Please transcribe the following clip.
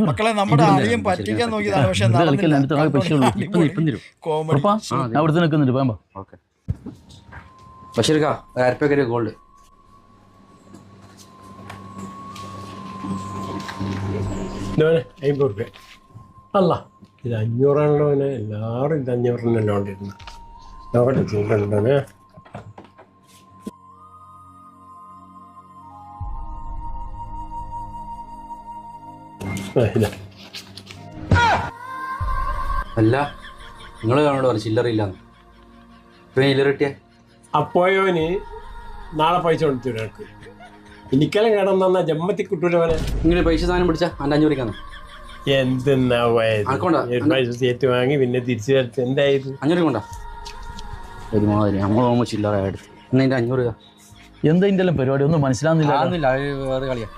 മക്കളെ നമ്മുടെ ആരെയും പറ്റിക്കാൻ നോക്കിയതാണ്. പക്ഷെ ബഷീർക്കാ 1000 ഗോൾഡ്. ₹50. അല്ല ഇത് 500ആണല്ലോ. എല്ലാവരും ഇത് 500 കൊണ്ടിരുന്നു. നോക്കട്ടെ ചൂടുണ്ടോനെ. അല്ല നിങ്ങൾ കാണോട് പറഞ്ഞു ചില്ലറിയില്ലാന്ന്. ചില്ലറിട്ടിയ അപ്പോയോന് നാളെ പൈസ കൊടുത്തു എനിക്ക്. എനിക്കെല്ലാം കിടന്ന ജമ്മത്തി കിട്ടൂല പോലെ. നിങ്ങൾ പൈസ സാധനം പിടിച്ചാ 500 എന്തെന്നാ പൈസ സേറ്റ് വാങ്ങി പിന്നെ തിരിച്ചു തരത്ത് എന്തായത് 500 കൊണ്ടാ ഒരുമാതിരി നമ്മൾ ചില്ലറ എടുത്ത്. 500 എന്താ ഇതിന്റെ പരിപാടി ഒന്നും മനസ്സിലാവുന്നില്ല. വേറെ കളിയാ.